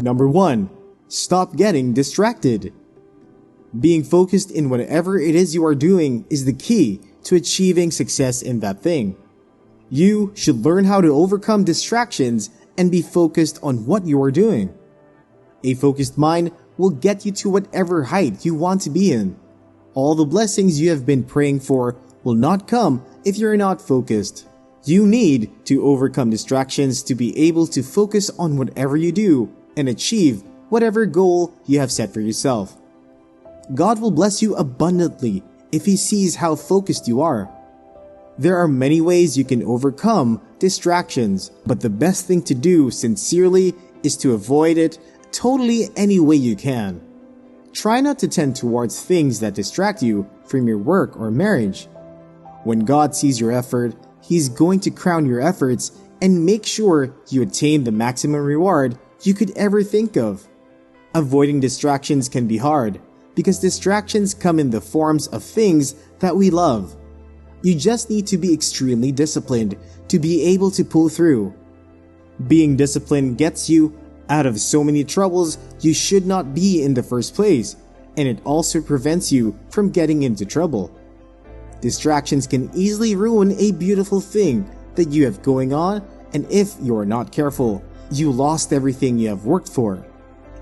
Number 1. Stop getting distracted. Being focused in whatever it is you are doing is the key to achieving success in that thing. You should learn how to overcome distractions and be focused on what you are doing. A focused mind will get you to whatever height you want to be in. All the blessings you have been praying for will not come if you're not focused. You need to overcome distractions to be able to focus on whatever you do and achieve whatever goal you have set for yourself. God will bless you abundantly if He sees how focused you are. There are many ways you can overcome distractions, but the best thing to do sincerely is to avoid it totally any way you can. Try not to tend towards things that distract you from your work or marriage. When God sees your effort, He's going to crown your efforts and make sure you attain the maximum reward you could ever think of. Avoiding distractions can be hard, because distractions come in the forms of things that we love. You just need to be extremely disciplined to be able to pull through. Being disciplined gets you out of so many troubles you should not be in the first place, and it also prevents you from getting into trouble. Distractions can easily ruin a beautiful thing that you have going on, and if you are not careful, you lost everything you have worked for.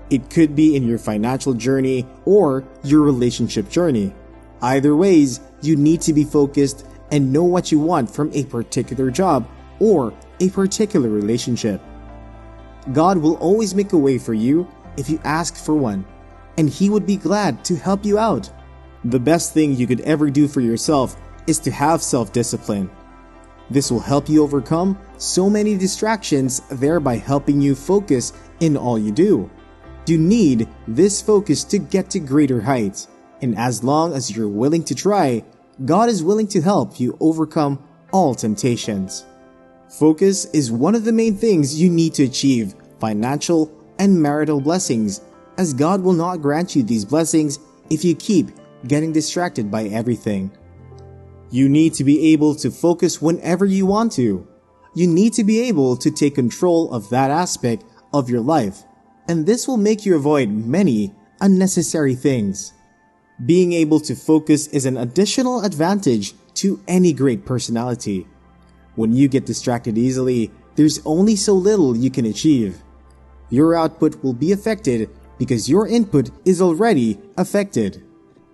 It could be in your financial journey or your relationship journey. Either ways, you need to be focused and know what you want from a particular job or a particular relationship. God will always make a way for you if you ask for one, and He would be glad to help you out. The best thing you could ever do for yourself is to have self-discipline. This will help you overcome so many distractions, thereby helping you focus in all you do. You need this focus to get to greater heights, and as long as you're willing to try, God is willing to help you overcome all temptations. Focus is one of the main things you need to achieve financial and marital blessings, as God will not grant you these blessings if you keep getting distracted by everything. You need to be able to focus whenever you want to. You need to be able to take control of that aspect of your life, and this will make you avoid many unnecessary things. Being able to focus is an additional advantage to any great personality. When you get distracted easily, there's only so little you can achieve. Your output will be affected because your input is already affected.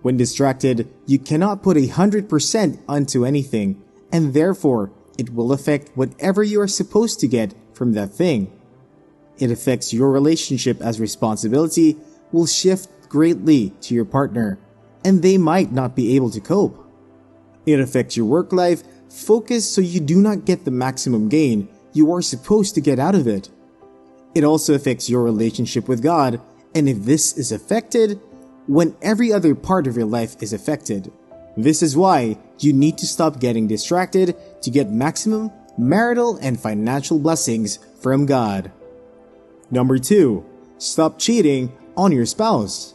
When distracted, you cannot put 100% onto anything, and therefore, it will affect whatever you are supposed to get from that thing. It affects your relationship, as responsibility will shift greatly to your partner, and they might not be able to cope. It affects your work life focus so you do not get the maximum gain you are supposed to get out of it. It also affects your relationship with God, and if this is affected, when every other part of your life is affected. This is why you need to stop getting distracted to get maximum marital and financial blessings from God. Number 2. Stop cheating on your spouse.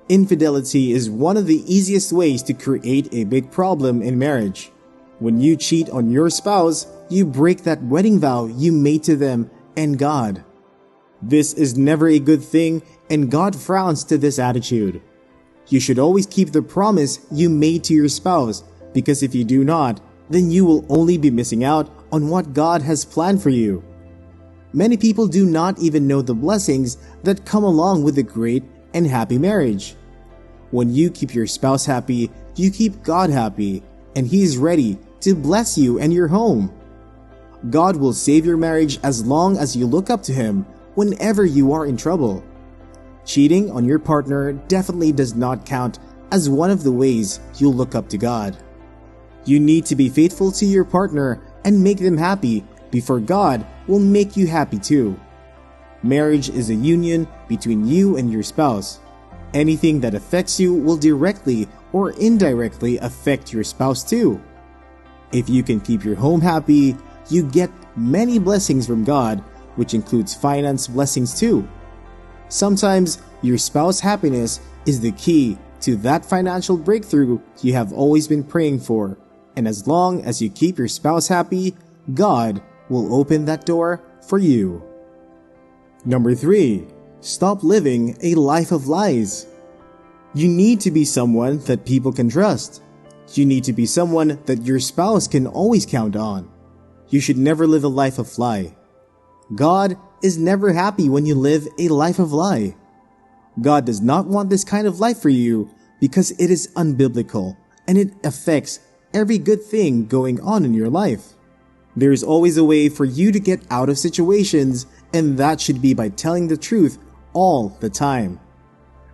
Infidelity is one of the easiest ways to create a big problem in marriage. When you cheat on your spouse, you break that wedding vow you made to them and God. This is never a good thing, and God frowns to this attitude. You should always keep the promise you made to your spouse, because if you do not, then you will only be missing out on what God has planned for you. Many people do not even know the blessings that come along with a great and happy marriage. When you keep your spouse happy, you keep God happy, and He is ready to bless you and your home. God will save your marriage as long as you look up to Him whenever you are in trouble. Cheating on your partner definitely does not count as one of the ways you look up to God. You need to be faithful to your partner and make them happy before God will make you happy too. Marriage is a union between you and your spouse. Anything that affects you will directly or indirectly affect your spouse too. If you can keep your home happy, you get many blessings from God, which includes finance blessings too. Sometimes your spouse's happiness is the key to that financial breakthrough you have always been praying for, and as long as you keep your spouse happy, God will open that door for you. Number 3. Stop living a life of lies. You need to be someone that people can trust. You need to be someone that your spouse can always count on. You should never live a life of lie. God is never happy when you live a life of lie. God does not want this kind of life for you because it is unbiblical and it affects every good thing going on in your life. There is always a way for you to get out of situations, and that should be by telling the truth all the time.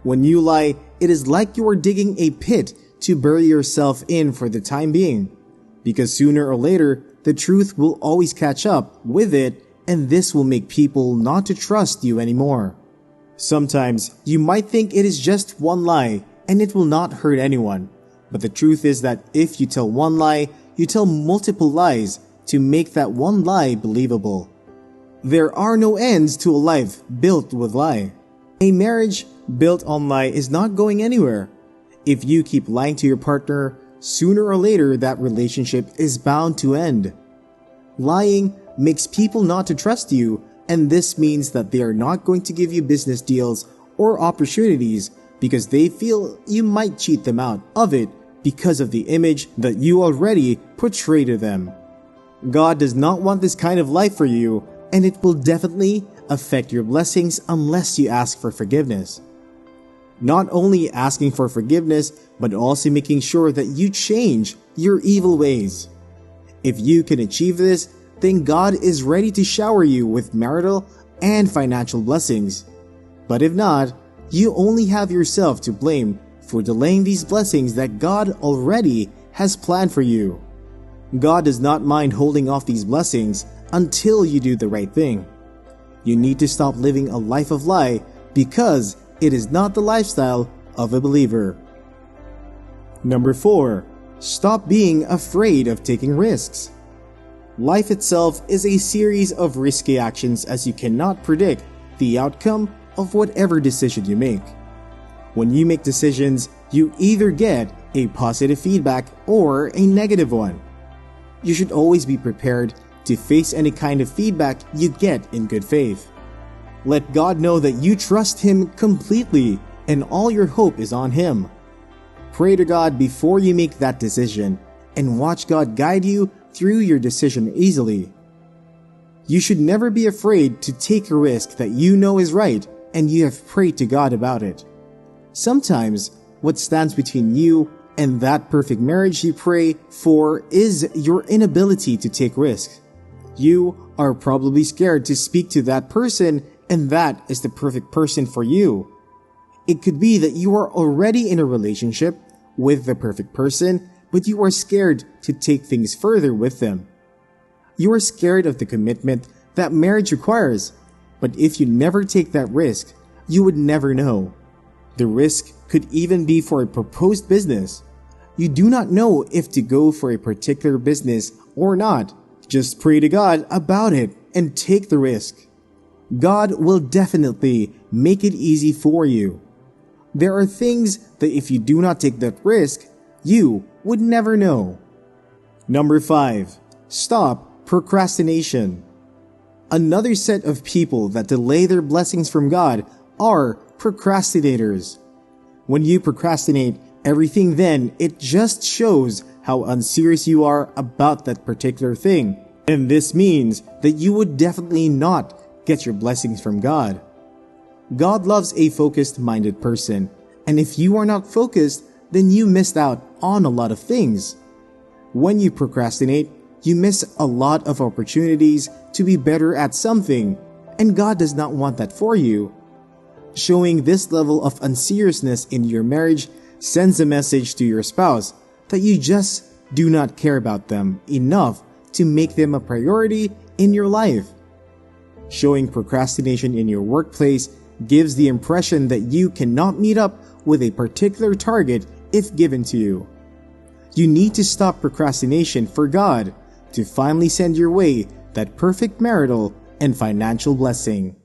When you lie, it is like you are digging a pit to bury yourself in for the time being, because sooner or later, the truth will always catch up with it, and this will make people not to trust you anymore. Sometimes, you might think it is just one lie, and it will not hurt anyone. But the truth is that if you tell one lie, you tell multiple lies to make that one lie believable. There are no ends to a life built with lie. A marriage built on lie is not going anywhere. If you keep lying to your partner, sooner or later that relationship is bound to end. Lying makes people not to trust you, and this means that they are not going to give you business deals or opportunities because they feel you might cheat them out of it because of the image that you already portray to them. God does not want this kind of life for you, and it will definitely affect your blessings unless you ask for forgiveness. Not only asking for forgiveness, but also making sure that you change your evil ways. If you can achieve this, then God is ready to shower you with marital and financial blessings. But if not, you only have yourself to blame for delaying these blessings that God already has planned for you. God does not mind holding off these blessings until you do the right thing. You need to stop living a life of lie because it is not the lifestyle of a believer. Number 4. Stop being afraid of taking risks. Life itself is a series of risky actions as you cannot predict the outcome of whatever decision you make. When you make decisions, you either get a positive feedback or a negative one. You should always be prepared to face any kind of feedback you get in good faith. Let God know that you trust Him completely and all your hope is on Him. Pray to God before you make that decision and watch God guide you through your decision easily. You should never be afraid to take a risk that you know is right and you have prayed to God about it. Sometimes, what stands between you and that perfect marriage you pray for is your inability to take risks. You are probably scared to speak to that person, and that is the perfect person for you. It could be that you are already in a relationship with the perfect person, but you are scared to take things further with them. You are scared of the commitment that marriage requires, but if you never take that risk, you would never know. The risk could even be for a proposed business. You do not know if to go for a particular business or not. Just pray to God about it and take the risk. God will definitely make it easy for you. There are things that if you do not take that risk, you would never know. Number 5. Stop procrastination. Another set of people that delay their blessings from God are procrastinators. When you procrastinate everything, then it just shows how unserious you are about that particular thing. And this means that you would definitely not get your blessings from God. God loves a focused-minded person, and if you are not focused, then you missed out on a lot of things. When you procrastinate, you miss a lot of opportunities to be better at something, and God does not want that for you. Showing this level of unseriousness in your marriage sends a message to your spouse that you just do not care about them enough to make them a priority in your life. Showing procrastination in your workplace gives the impression that you cannot meet up with a particular target if given to you. You need to stop procrastination for God to finally send your way that perfect marital and financial blessing.